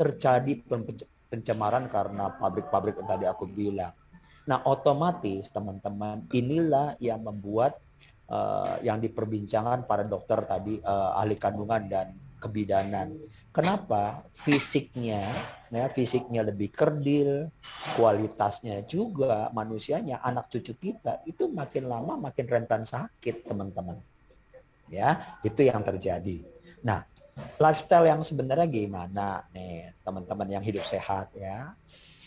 terjadi pencemaran karena pabrik-pabrik yang tadi aku bilang. Nah, otomatis teman-teman, inilah yang membuat yang diperbincangkan para dokter tadi, ahli kandungan dan kebidanan. Kenapa? Fisiknya lebih kerdil, kualitasnya juga manusianya, anak cucu kita itu makin lama makin rentan sakit, teman-teman. Ya, itu yang terjadi. Nah, lifestyle yang sebenarnya gimana nih, teman-teman yang hidup sehat ya?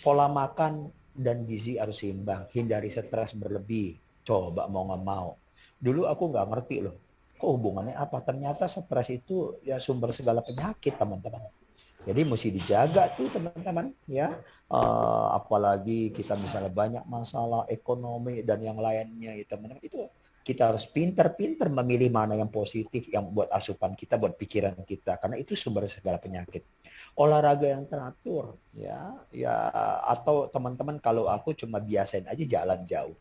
Pola makan dan gizi harus seimbang, hindari stres berlebih. Coba mau nggak mau. Dulu aku nggak ngerti loh, kok hubungannya apa? Ternyata stres itu ya sumber segala penyakit, teman-teman. Jadi mesti dijaga tuh, teman-teman ya. Apalagi kita misalnya banyak masalah ekonomi dan yang lainnya ya, teman-teman, itu kita harus pintar-pintar memilih mana yang positif, yang buat asupan kita, buat pikiran kita, karena itu sumber segala penyakit. Olahraga yang teratur ya, atau teman-teman, kalau aku cuma biasain aja jalan jauh.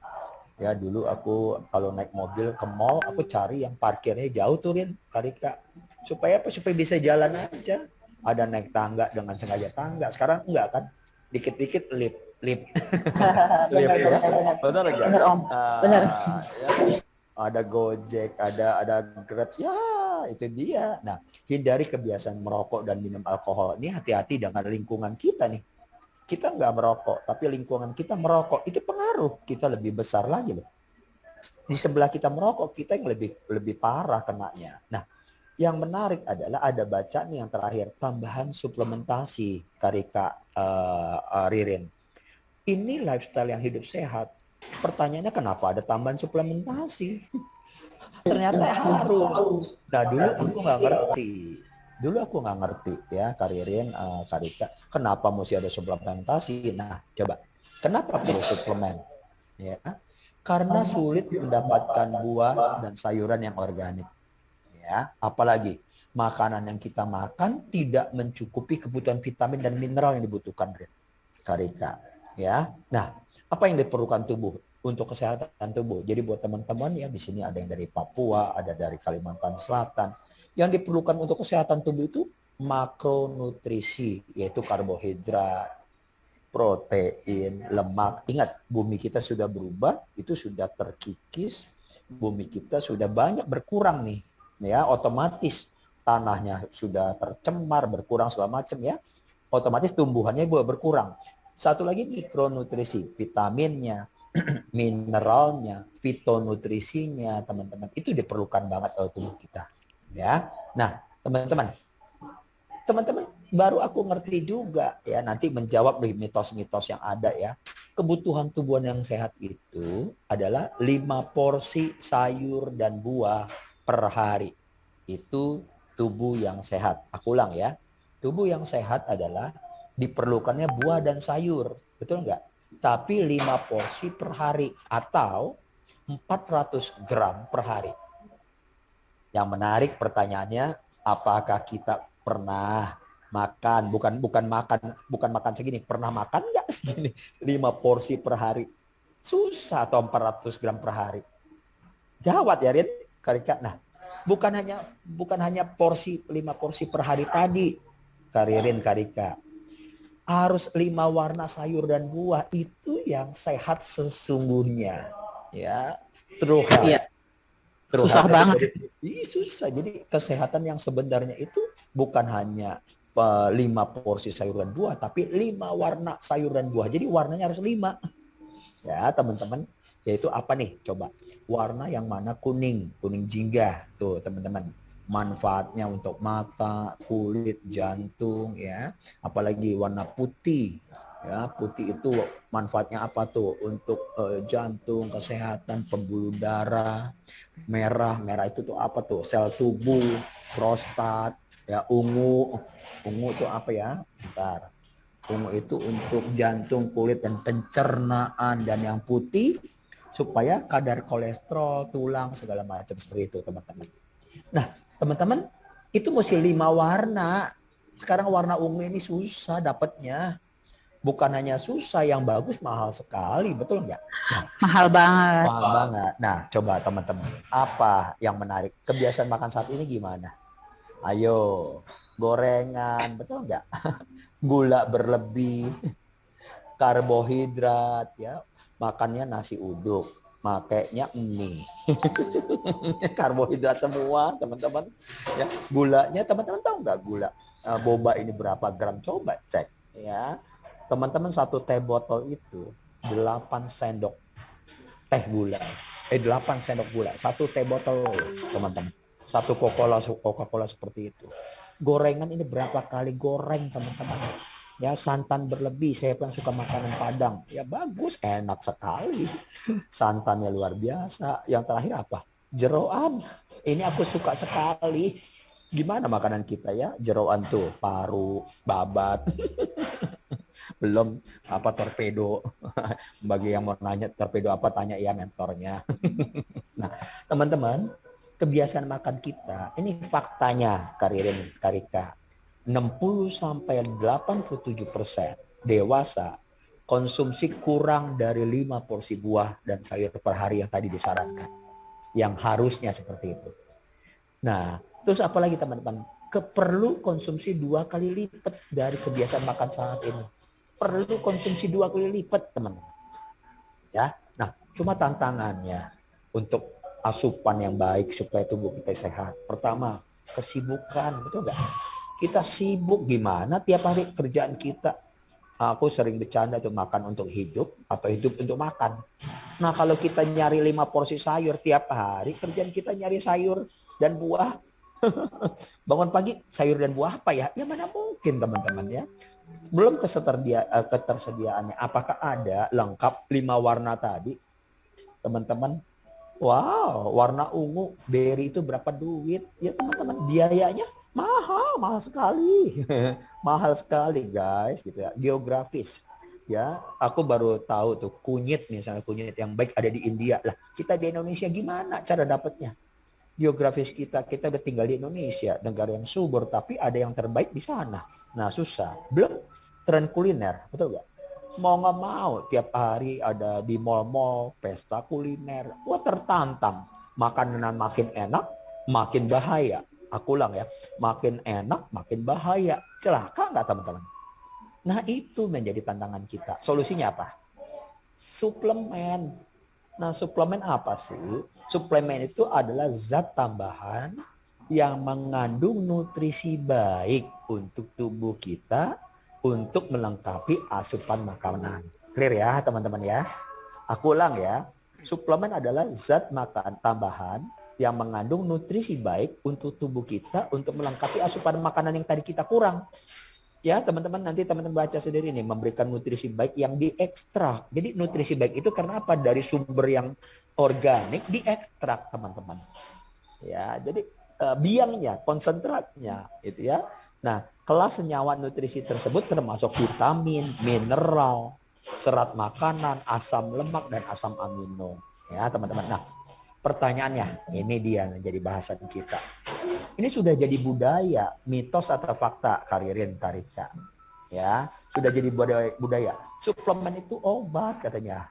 Ya, dulu aku kalau naik mobil ke mall, aku cari yang parkirnya jauh tuh, Rin, Karika. Supaya apa? Supaya bisa jalan aja. Ada naik tangga dengan sengaja tangga. Sekarang enggak kan? Dikit-dikit lip. Benar, ya. benar. Benar enggak? Benar, Om. Benar. Ya. Ada Gojek, ada Grab. Ya, itu dia. Nah, hindari kebiasaan merokok dan minum alkohol. Ini hati-hati dengan lingkungan kita nih. Kita nggak merokok, tapi lingkungan kita merokok, itu pengaruh kita lebih besar lagi loh. Di sebelah kita merokok, kita yang lebih parah kenanya. Nah, yang menarik adalah ada baca nih yang terakhir, tambahan suplementasi, Karika, Ririn. Ini lifestyle yang hidup sehat. Pertanyaannya, kenapa ada tambahan suplementasi? Ternyata harus. Nah, dulu aku nggak ngerti. Ya, Karirin, Karika, kenapa mesti ada suplementasi? Nah, coba, kenapa perlu suplemen? Ya, karena sulit mendapatkan buah dan sayuran yang organik. Ya, apalagi makanan yang kita makan tidak mencukupi kebutuhan vitamin dan mineral yang dibutuhkan, Karika. Ya, nah, apa yang diperlukan tubuh untuk kesehatan tubuh? Jadi buat teman-teman ya, di sini ada yang dari Papua, ada dari Kalimantan Selatan. Yang diperlukan untuk kesehatan tubuh itu makronutrisi, yaitu karbohidrat, protein, lemak. Ingat, bumi kita sudah berubah, itu sudah terkikis, bumi kita sudah banyak berkurang nih, ya, otomatis tanahnya sudah tercemar, berkurang segala macam ya, otomatis tumbuhannya juga berkurang. Satu lagi mikronutrisi, vitaminnya, mineralnya, fitonutrisinya, teman-teman, itu diperlukan banget oleh tubuh kita. Ya, nah teman-teman baru aku ngerti juga ya, nanti menjawab mitos-mitos yang ada ya. Kebutuhan tubuh yang sehat itu adalah 5 porsi sayur dan buah per hari. Itu tubuh yang sehat. Aku ulang ya. Tubuh yang sehat adalah diperlukannya buah dan sayur. Betul nggak? Tapi 5 porsi per hari atau 400 gram per hari. Yang menarik pertanyaannya, apakah kita pernah makan, bukan makan segini, pernah makan nggak segini 5 porsi per hari? Susah, atau 400 gram per hari. Jawab ya, Rin, Karika. Nah, bukan hanya 5 porsi per hari tadi, Karirin, Karika. Harus 5 warna sayur dan buah, itu yang sehat sesungguhnya. Ya, terus. Iya. Susah banget. Susah. Jadi kesehatan yang sebenarnya itu bukan hanya 5 porsi sayur dan buah, tapi 5 warna sayur dan buah. Jadi warnanya harus 5. Ya, teman-teman. Yaitu apa nih? Coba. Warna yang mana? Kuning jingga. Tuh, teman-teman. Manfaatnya untuk mata, kulit, jantung ya. Apalagi warna putih. Ya, putih itu manfaatnya apa tuh? Untuk jantung, kesehatan, pembuluh darah. Merah itu tuh apa tuh? Sel tubuh, prostat, ya. Ungu itu apa ya? Bentar. Ungu itu untuk jantung, kulit, dan pencernaan. Dan yang putih supaya kadar kolesterol, tulang, segala macam, seperti itu, teman-teman. Nah, teman-teman, itu mesti 5 warna. Sekarang warna ungu ini susah dapatnya. Bukan hanya susah, yang bagus mahal sekali, betul nggak? Nah, mahal banget. Mahal banget. Nah, coba teman-teman, apa yang menarik? Kebiasaan makan saat ini gimana? Ayo, gorengan, betul nggak? gula berlebih, karbohidrat ya, makannya nasi uduk, makainya mie. Karbohidrat semua, teman-teman. Ya, gulanya teman-teman tahu nggak gula? Boba ini berapa gram? Coba cek ya. Teman-teman, satu teh botol itu 8 sendok teh gula. 8 sendok gula. Satu teh botol, teman-teman. Satu Coca-Cola seperti itu. Gorengan ini berapa kali goreng, teman-teman. Ya, santan berlebih. Saya yang suka makanan Padang. Ya bagus, enak sekali. Santannya luar biasa. Yang terakhir apa? Jeroan. Ini aku suka sekali. Gimana makanan kita ya? Jeroan tuh, paru, babat. Belum apa torpedo. Bagi yang mau nanya torpedo apa, tanya ya mentornya. Nah, teman-teman, kebiasaan makan kita, ini faktanya, Karirin, Karika, 60-87% dewasa konsumsi kurang dari 5 porsi buah dan sayur per hari yang tadi disarankan. Yang harusnya seperti itu. Nah, terus apalagi teman-teman? Perlu konsumsi 2 kali lipat dari kebiasaan makan saat ini. Perlu konsumsi 2 kali lipat, teman-teman. Ya, nah, cuma tantangannya untuk asupan yang baik supaya tubuh kita sehat. Pertama, kesibukan, betul nggak? Kita sibuk gimana tiap hari kerjaan kita. Aku sering bercanda tuh, makan untuk hidup atau hidup untuk makan. Nah, kalau kita nyari 5 porsi sayur tiap hari, kerjaan kita nyari sayur dan buah. Bangun pagi sayur dan buah apa ya? Ya mana mungkin, teman-teman ya. Belum ketersediaannya. Apakah ada lengkap 5 warna tadi? Teman-teman, wow, warna ungu, berry itu berapa duit? Ya teman-teman, biayanya mahal sekali. Mahal sekali guys, gitu ya. Geografis. Ya, aku baru tahu tuh kunyit, misalnya kunyit yang baik ada di India. Lah, kita di Indonesia gimana cara dapatnya? Geografis kita udah tinggal di Indonesia, negara yang subur, tapi ada yang terbaik di sana. Nah, susah. Belum tren kuliner, betul nggak? Mau nggak mau, tiap hari ada di mall-mall, pesta kuliner. Wah, tertantang. Makanan makin enak, makin bahaya. Aku ulang ya, makin enak, makin bahaya. Celaka nggak, teman-teman? Nah, itu menjadi tantangan kita. Solusinya apa? Suplemen. Nah, suplemen apa sih? Suplemen itu adalah zat tambahan yang mengandung nutrisi baik untuk tubuh kita untuk melengkapi asupan makanan. Clear ya, teman-teman ya? Aku ulang ya. Suplemen adalah zat makan tambahan yang mengandung nutrisi baik untuk tubuh kita untuk melengkapi asupan makanan yang tadi kita kurang. Ya, teman-teman, nanti teman-teman baca sendiri nih, memberikan nutrisi baik yang diekstrak. Jadi nutrisi baik itu karena apa? Dari sumber yang organik diekstrak, teman-teman. Ya, jadi biangnya, konsentratnya itu ya. Nah, kelas senyawa nutrisi tersebut termasuk vitamin, mineral, serat makanan, asam lemak dan asam amino. Ya, teman-teman. Nah, pertanyaannya, ini dia menjadi bahasan kita. Ini sudah jadi budaya, mitos atau fakta, Karirin, Karika? Ya, sudah jadi budaya. Suplemen itu obat katanya.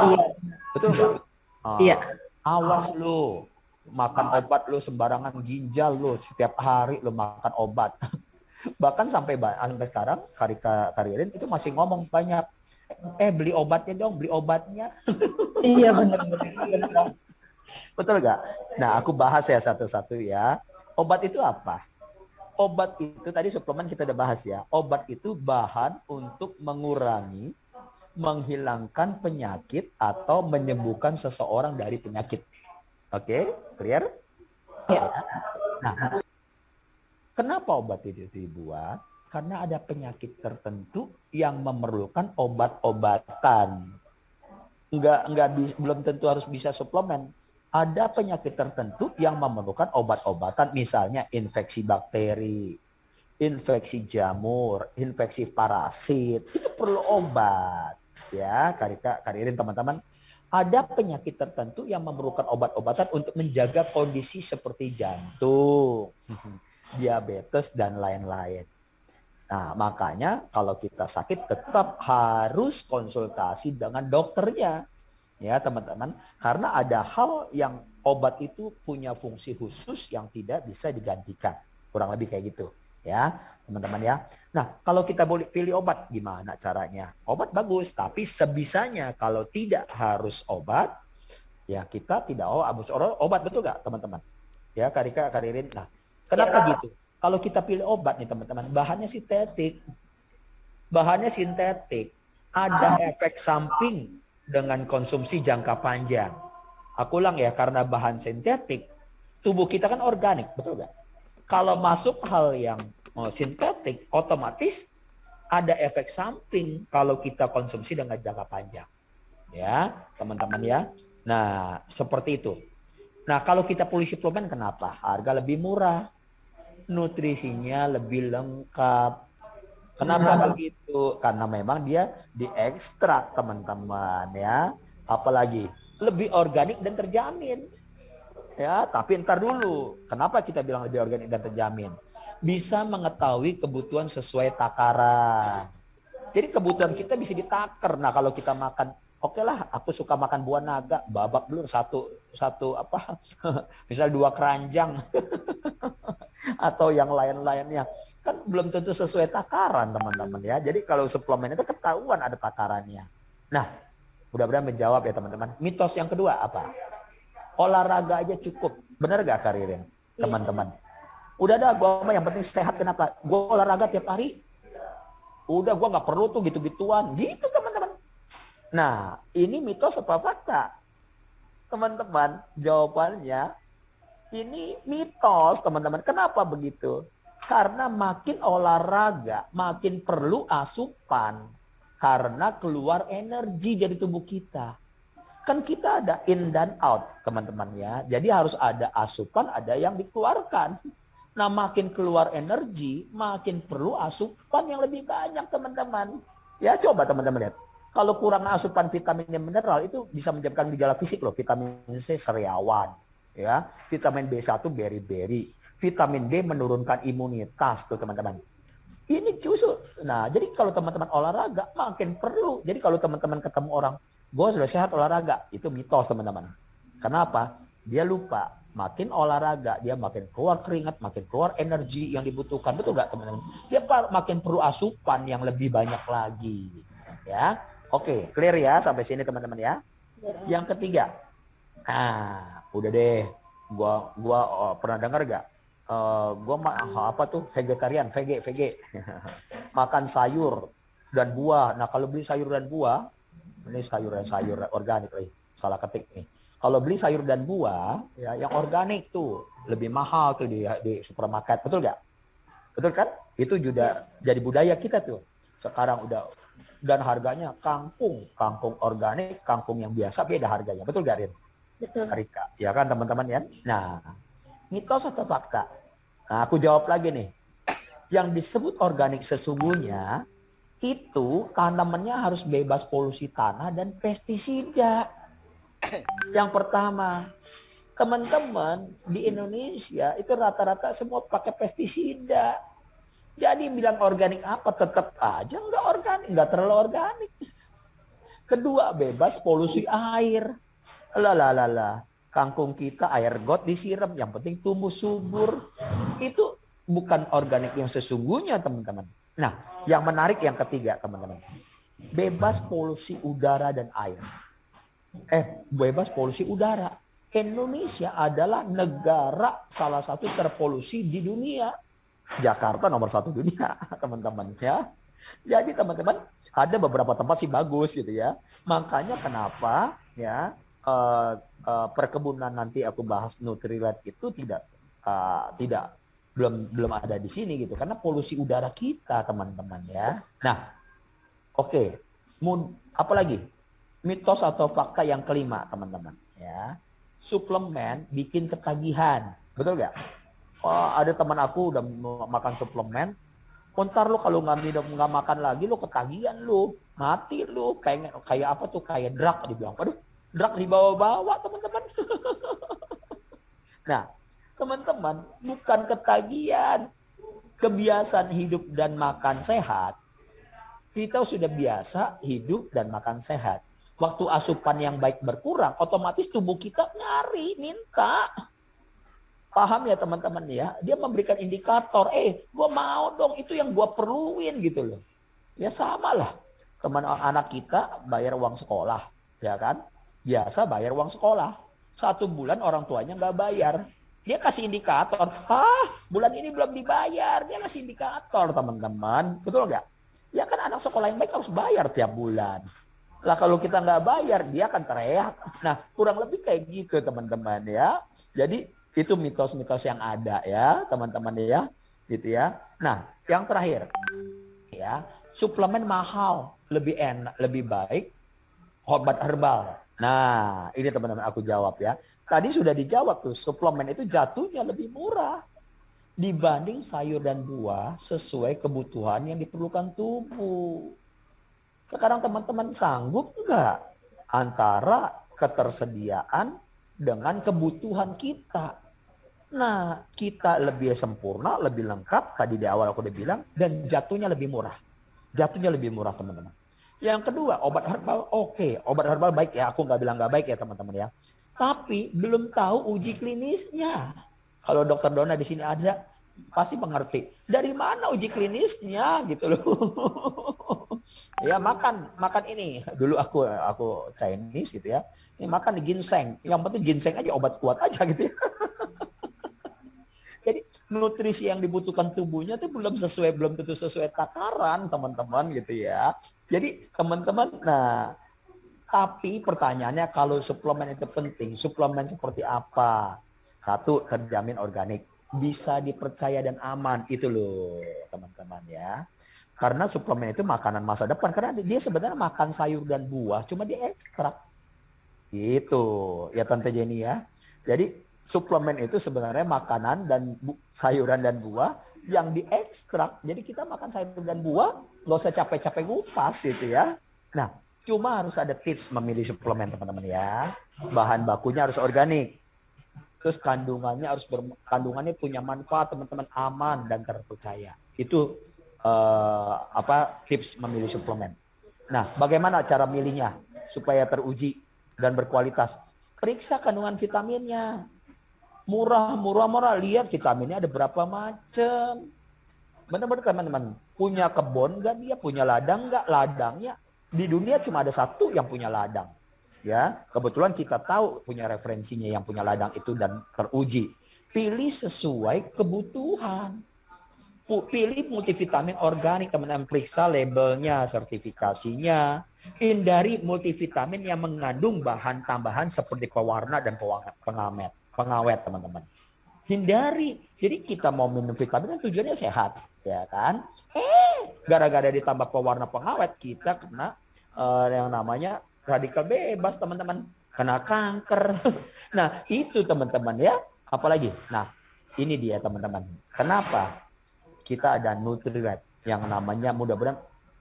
Iya. Betul nggak? Iya. Awas lu, makan obat lu sembarangan, ginjal lu setiap hari lu makan obat. Bahkan sampai sekarang Karirin itu masih ngomong banyak. Beli obatnya dong, beli obatnya. Iya, benar. Betul nggak? Nah, aku bahas ya satu-satu ya. Obat itu apa? Obat itu tadi suplemen kita udah bahas ya. Obat itu bahan untuk mengurangi, menghilangkan penyakit atau menyembuhkan seseorang dari penyakit. Oke, clear? Ya. Nah, kenapa obat itu dibuat? Karena ada penyakit tertentu yang memerlukan obat-obatan. Belum tentu harus bisa suplemen. Ada penyakit tertentu yang memerlukan obat-obatan, misalnya infeksi bakteri, infeksi jamur, infeksi parasit, itu perlu obat. Ya, Karirin, teman-teman, ada penyakit tertentu yang memerlukan obat-obatan untuk menjaga kondisi seperti jantung, diabetes, dan lain-lain. Nah, makanya kalau kita sakit tetap harus konsultasi dengan dokternya. Ya, teman-teman, karena ada hal yang obat itu punya fungsi khusus yang tidak bisa digantikan. Kurang lebih kayak gitu. Ya, teman-teman ya. Nah, kalau kita boleh pilih obat, gimana caranya? Obat bagus, tapi sebisanya kalau tidak harus obat, ya kita tidak harus obat, betul nggak teman-teman? Ya, Karika, Karirin. Nah, kenapa gitu? Kalau kita pilih obat nih teman-teman, bahannya sintetik. Bahannya sintetik. Ada efek samping dengan konsumsi jangka panjang. Aku ulang ya, karena bahan sintetik, tubuh kita kan organik, betul nggak? Kalau masuk hal yang sintetik, otomatis ada efek samping kalau kita konsumsi dengan jangka panjang. Ya, teman-teman ya. Nah, seperti itu. Nah, kalau kita beli suplemen kenapa? Harga lebih murah. Nutrisinya lebih lengkap. Kenapa begitu? Karena memang dia diekstrak, teman-teman ya. Apalagi lebih organik dan terjamin. Ya, tapi ntar dulu. Kenapa kita bilang lebih organik dan terjamin? Bisa mengetahui kebutuhan sesuai takaran. Jadi kebutuhan kita bisa ditakar. Nah, kalau kita makan, oke lah, aku suka makan buah naga, babak dulu satu apa? Misal 2 keranjang atau yang lain-lainnya. Kan belum tentu sesuai takaran, teman-teman ya. Jadi kalau suplemen itu ketahuan ada takarannya. Nah, mudah-mudahan menjawab ya, teman-teman. Mitos yang kedua apa? Olahraga aja cukup. Benar gak, Karirin? Teman-teman. Udah dah, gue yang penting sehat. Kenapa? Gue olahraga tiap hari. Udah, gue gak perlu tuh gitu-gituan. Gitu, teman-teman. Nah, ini mitos apa fakta? Teman-teman, jawabannya ini mitos, teman-teman. Kenapa begitu? Karena makin olahraga, makin perlu asupan. Karena keluar energi dari tubuh kita. Kan kita ada in dan out, teman-teman ya. Jadi harus ada asupan, ada yang dikeluarkan. Nah, makin keluar energi, makin perlu asupan yang lebih banyak, teman-teman. Ya, coba teman-teman lihat. Kalau kurang asupan vitamin dan mineral, itu bisa menyebabkan gejala fisik loh. Vitamin C sariawan, ya. Vitamin B1 beri-beri. Vitamin D menurunkan imunitas tuh, teman-teman. Ini justru. Nah, jadi kalau teman-teman olahraga, makin perlu. Jadi kalau teman-teman ketemu orang, gue sudah sehat olahraga, itu mitos, teman-teman. Kenapa? Dia lupa. Makin olahraga, dia makin keluar keringat, makin keluar energi yang dibutuhkan. Betul nggak, teman-teman? Dia makin perlu asupan yang lebih banyak lagi. Ya, oke, clear ya sampai sini, teman-teman ya. Yang ketiga, nah, udah deh. Gua pernah dengar gak? Gue apa tuh vegetarian, VG. Makan sayur dan buah. Nah, kalau beli sayur dan buah, ini sayur organik nih, salah ketik nih. Kalau beli sayur dan buah, ya yang organik tuh lebih mahal tuh di supermarket, betul nggak? Betul kan? Itu juga jadi budaya kita tuh. Sekarang udah, dan harganya kangkung organik, kangkung yang biasa beda harganya, betul gak, Rin? Betul. Rika, ya kan, teman-teman ya? Nah, mitos atau fakta? Nah, aku jawab lagi nih. Yang disebut organik sesungguhnya itu tanamannya harus bebas polusi tanah dan pestisida. Yang pertama, teman-teman di Indonesia itu rata-rata semua pakai pestisida. Jadi bilang organik apa, tetap aja nggak organik, nggak terlalu organik. Kedua, bebas polusi air. Lah. Kangkung kita air got disiram, yang penting tumbuh subur. Itu bukan organik yang sesungguhnya, teman-teman. Nah, yang menarik yang ketiga, teman-teman. Bebas polusi udara dan air. Bebas polusi udara. Indonesia adalah negara salah satu terpolusi di dunia. Jakarta nomor 1 dunia, teman-teman ya. Jadi teman-teman, ada beberapa tempat sih bagus gitu ya. Makanya kenapa ya perkebunan nanti aku bahas Nutrilite itu tidak belum ada di sini gitu, karena polusi udara kita, teman-teman ya. Nah, oke. Apa lagi? Mitos atau fakta yang kelima, teman-teman ya. Suplemen bikin ketagihan. Betul nggak? Oh, ada teman aku udah makan suplemen. Ntar lu kalau nggak minum, nggak makan lagi, lu ketagihan, lu mati, lu kayak apa tuh, kayak drug, dibilang. Aduh, drug dibawa-bawa, teman-teman. Nah, teman-teman, bukan ketagihan. Kebiasaan hidup dan makan sehat. Kita sudah biasa hidup dan makan sehat. Waktu asupan yang baik berkurang, otomatis tubuh kita nyari, minta. Paham ya teman-teman ya? Dia memberikan indikator, gue mau dong itu yang gue perluin gitu loh. Ya sama lah. Teman anak kita bayar uang sekolah, ya kan? Biasa bayar uang sekolah. 1 bulan orang tuanya nggak bayar. Dia kasih indikator, bulan ini belum dibayar. Dia kasih indikator teman-teman. Betul nggak? Ya kan anak sekolah yang baik harus bayar tiap bulan. Lah kalau kita nggak bayar, dia akan teriak. Nah kurang lebih kayak gitu teman-teman ya. Jadi itu mitos-mitos yang ada ya teman-teman ya. Gitu ya. Nah yang terakhir ya, suplemen mahal lebih enak, lebih baik obat herbal. Nah, ini teman-teman aku jawab ya. Tadi sudah dijawab tuh, suplemen itu jatuhnya lebih murah dibanding sayur dan buah sesuai kebutuhan yang diperlukan tubuh. Sekarang teman-teman sanggup enggak antara ketersediaan dengan kebutuhan kita? Nah, kita lebih sempurna, lebih lengkap, tadi di awal aku udah bilang, dan jatuhnya lebih murah. Jatuhnya lebih murah teman-teman. Yang kedua, obat herbal oke. Obat herbal baik ya, aku nggak bilang nggak baik ya teman-teman ya. Tapi belum tahu uji klinisnya. Kalau dokter Dona di sini ada, pasti mengerti. Dari mana uji klinisnya gitu loh. Ya makan ini. Dulu aku Chinese gitu ya. Ini makan ginseng. Yang penting ginseng aja, obat kuat aja gitu ya. Jadi nutrisi yang dibutuhkan tubuhnya itu belum tentu sesuai takaran teman-teman gitu ya. Jadi teman-teman, nah tapi pertanyaannya kalau suplemen itu penting, suplemen seperti apa? 1, terjamin organik, bisa dipercaya dan aman, itu loh teman-teman ya. Karena suplemen itu makanan masa depan, karena dia sebenarnya makan sayur dan buah, cuma diekstrak. Gitu ya Tante Jenny ya. Jadi suplemen itu sebenarnya makanan dan sayuran dan buah yang diekstrak. Jadi kita makan sayur dan buah, nggak usah capek-capek ngupas gitu ya. Nah, cuma harus ada tips memilih suplemen teman-teman ya. Bahan bakunya harus organik. Terus kandungannya punya manfaat teman-teman, aman dan terpercaya. Itu tips memilih suplemen. Nah, bagaimana cara milihnya supaya teruji dan berkualitas? Periksa kandungan vitaminnya. Murah, lihat vitaminnya ada berapa macam. Benar-benar teman-teman, punya kebun nggak dia, punya ladang nggak? Ladangnya di dunia cuma ada 1 yang punya ladang. Ya, kebetulan kita tahu punya referensinya yang punya ladang itu dan teruji. Pilih sesuai kebutuhan. Pilih multivitamin organik, teman-teman, periksa labelnya, sertifikasinya. Hindari multivitamin yang mengandung bahan tambahan seperti pewarna dan pengawet teman-teman. Hindari. Jadi kita mau minum vitamin kan tujuannya sehat, ya kan? Gara-gara ditambah pewarna pengawet kita kena yang namanya radikal bebas teman-teman, kena kanker. Nah itu teman-teman ya. Apalagi, nah ini dia teman-teman. Kenapa kita ada Nutrilite yang namanya, mudah-mudahan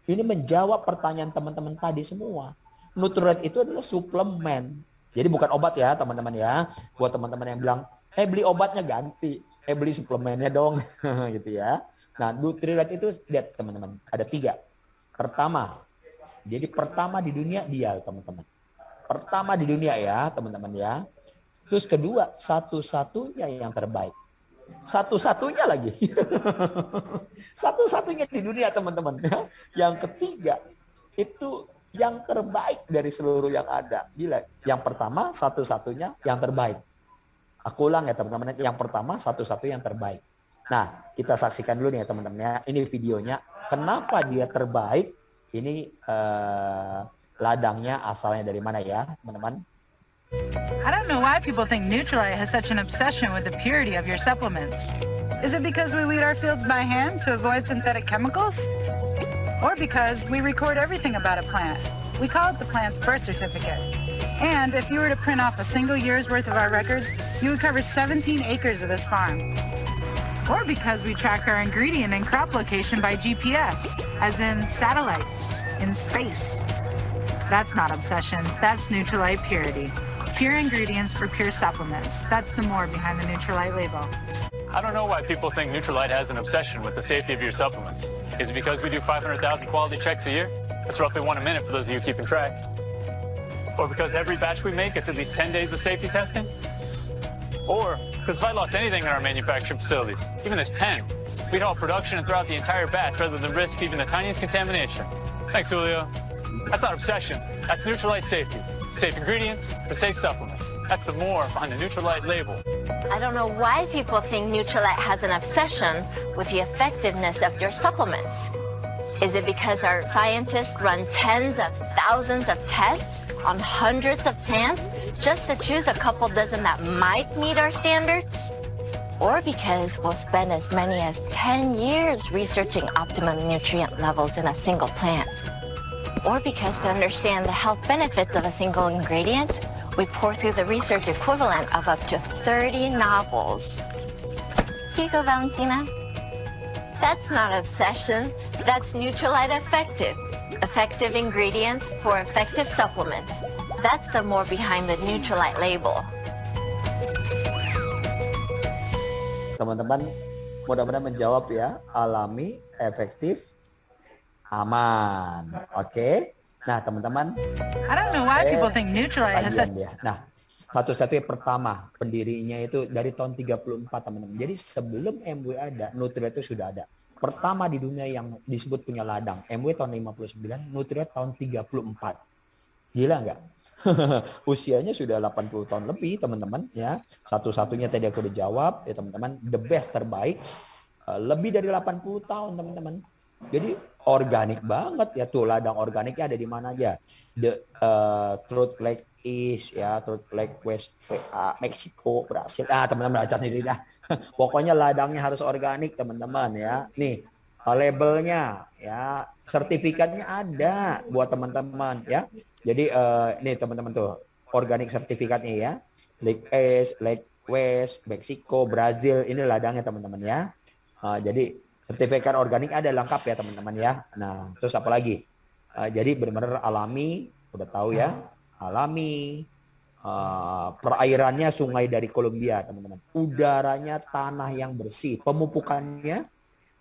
ini menjawab pertanyaan teman-teman tadi semua. Nutrilite itu adalah suplemen. Jadi bukan obat ya teman-teman ya. Buat teman-teman yang bilang, beli obatnya ganti, beli suplemennya dong, gitu ya. Nah Nutrilite itu lihat teman-teman, ada 3. Pertama, jadi pertama di dunia dia teman-teman. Pertama di dunia ya teman-teman ya. Terus kedua, satu-satunya yang terbaik. Satu-satunya lagi. Satu-satunya di dunia teman-teman. Yang ketiga, itu yang terbaik dari seluruh yang ada. Gila. Yang pertama, satu-satunya yang terbaik. Aku ulang ya teman-teman. Yang pertama, satu-satunya yang terbaik. Nah, kita saksikan dulu nih ya teman-teman ya. Ini videonya. Kenapa dia terbaik? Ini ladangnya asalnya dari mana ya teman-teman? I don't know why people think Nutrilite has such an obsession with the purity of your supplements. Is it because we weed our fields by hand to avoid synthetic chemicals? Or because we record everything about a plant? We call it the plant's birth certificate. And if you were to print off a single year's worth of our records, you would cover 17 acres of this farm. Or because we track our ingredient and crop location by GPS, as in satellites, in space. That's not obsession, that's Nutrilite purity. Pure ingredients for pure supplements. That's the more behind the Nutrilite label. I don't know why people think Nutrilite has an obsession with the safety of your supplements. Is it because we do 500,000 quality checks a year? That's roughly 1 a minute for those of you keeping track. Or because every batch we make gets at least 10 days of safety testing? Or Because if I lost anything in our manufacturing facilities, even this pen, we'd halt production and throw out the entire batch rather than risk even the tiniest contamination. Thanks, Julio. That's not obsession. That's Nutrilite safety. Safe ingredients for safe supplements. That's the more behind the Nutrilite label. I don't know why people think Nutrilite has an obsession with the effectiveness of your supplements. Is it because our scientists run tens of thousands of tests on hundreds of plants just to choose a couple dozen that might meet our standards? Or because we'll spend as many as 10 years researching optimum nutrient levels in a single plant? Or because to understand the health benefits of a single ingredient, we pour through the research equivalent of up to 30 novels. Here you go, Valentina. That's not obsession. That's Nutrilite Effective. Effective ingredients for effective supplements. That's the more behind the Nutrilite label. Teman-teman, mudah-mudahan menjawab ya. Alami, efektif, aman. Oke. Nah, teman-teman. I don't know why people think Nutrilite has such... Ya. Nah, satu-satunya pertama pendirinya itu dari tahun 34, teman-teman. Jadi sebelum MW ada, Nutrilite itu sudah ada. Pertama di dunia yang disebut punya ladang. MW tahun 59, Nutrilite tahun 34. Gila nggak? Usianya sudah 80 tahun lebih, teman-teman ya. Satu-satunya tadi aku udah jawab ya, teman-teman. The best, terbaik. Lebih dari 80 tahun, teman-teman. Jadi organik banget ya, tuh ladang organiknya ada di mana aja. Truth Lake East ya, Truth Lake West, Meksiko, Brasil. Teman-teman baca sendiri dah. Pokoknya ladangnya harus organik, teman-teman ya. Nih, labelnya ya, sertifikatnya ada buat teman-teman ya. Jadi nih teman-teman tuh, organik sertifikatnya ya. Lake East, Lake West, Meksiko, Brazil, ini ladangnya teman-teman ya. Jadi sertifikat organik ada lengkap ya teman-teman ya. Nah, terus apa lagi? Jadi benar-benar alami, udah tahu ya. Alami, perairannya sungai dari Kolombia teman-teman. Udaranya tanah yang bersih. Pemupukannya,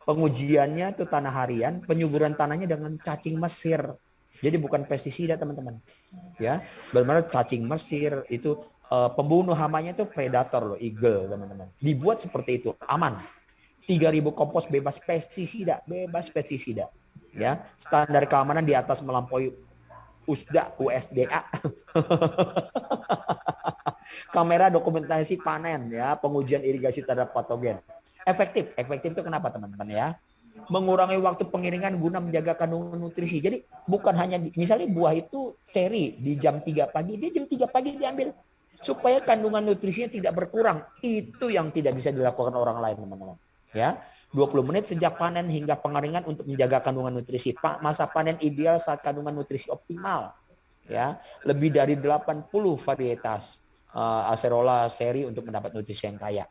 pengujiannya itu tanah harian. Penyuburan tanahnya dengan cacing Mesir. Jadi bukan pestisida teman-teman. Ya, benar-benar cacing Mesir itu pembunuh hamanya itu predator loh, eagle teman-teman. Dibuat seperti itu, aman. 3.000 kompos bebas pestisida, ya. Standar keamanan di atas melampaui USDA. Kamera dokumentasi panen ya, pengujian irigasi terhadap patogen. Efektif itu kenapa teman-teman ya? Mengurangi waktu pengeringan guna menjaga kandungan nutrisi. Jadi bukan hanya misalnya buah itu ceri di jam 3 pagi, dia jam 3 pagi diambil supaya kandungan nutrisinya tidak berkurang. Itu yang tidak bisa dilakukan orang lain, teman-teman. Ya, 20 menit sejak panen hingga pengeringan untuk menjaga kandungan nutrisi. Masa panen ideal saat kandungan nutrisi optimal. Ya, lebih dari 80 varietas acerola seri untuk mendapat nutrisi yang kaya.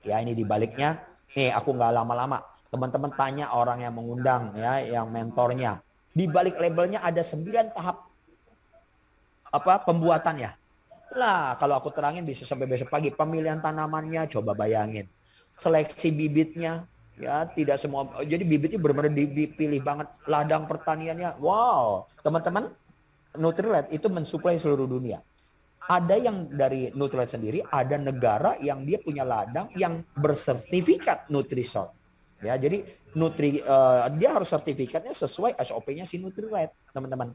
Ya, ini dibaliknya. Nih, aku nggak lama-lama. Teman-teman tanya orang yang mengundang ya, yang mentornya. Di balik labelnya ada 9 tahap pembuatannya. Lah, kalau aku terangin bisa sampai besok pagi. Pemilihan tanamannya coba bayangin. Seleksi bibitnya ya, tidak semua. Jadi bibitnya benar-benar dipilih banget. Ladang pertaniannya. Wow, teman-teman, Nutrilite itu mensuplai seluruh dunia. Ada yang dari Nutrilite sendiri, ada negara yang dia punya ladang yang bersertifikat Nutrisort. Ya, jadi dia harus sertifikatnya sesuai SOP-nya si Nutrilite, teman-teman.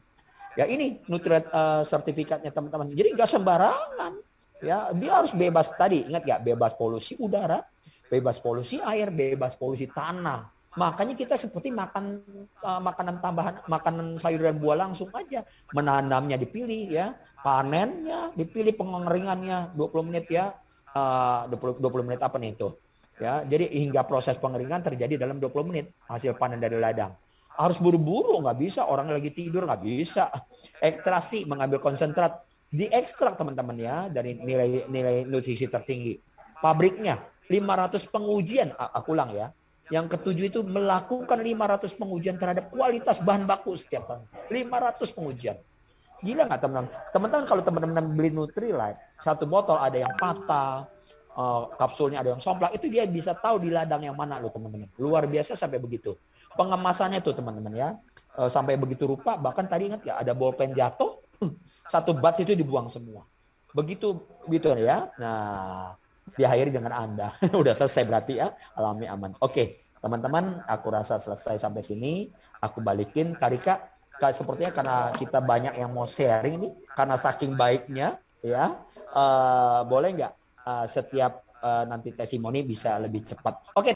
Ya, ini Nutrilite sertifikatnya, teman-teman. Jadi nggak sembarangan. Ya, dia harus bebas tadi. Ingat nggak? Bebas polusi udara, bebas polusi air, bebas polusi tanah. Makanya kita seperti makan makanan tambahan, makanan sayur dan buah langsung aja. Menanamnya dipilih ya, panennya dipilih, pengeringannya 20 menit ya. 20 menit apa nih itu? Ya, jadi hingga proses pengeringan terjadi dalam 20 menit hasil panen dari ladang. Harus buru-buru, nggak bisa, orang lagi tidur nggak bisa. Ekstraksi, mengambil konsentrat, diekstrak teman-teman ya, dari nilai nutrisi tertinggi. Pabriknya 500 pengujian, aku ulang ya. Yang ketujuh itu melakukan 500 pengujian terhadap kualitas bahan baku setiap tahun. 500 pengujian. Gila nggak teman-teman? Teman-teman kalau teman-teman beli Nutrilite, satu botol ada yang patah, kapsulnya ada yang somplak, itu dia bisa tahu di ladang yang mana loh teman-teman. Luar biasa sampai begitu. Pengemasannya tuh teman-teman ya, sampai begitu rupa. Bahkan tadi ingat ya, ada bolpen jatuh, satu batch itu dibuang semua. Begitu gitu ya. Nah, diakhiri dengan Anda. Udah selesai berarti ya, alami aman. Oke, teman-teman, aku rasa selesai sampai sini. Aku balikin Karika. Sepertinya karena kita banyak yang mau sharing nih, karena saking baiknya, ya. Boleh nggak setiap nanti testimoni bisa lebih cepat? Oke.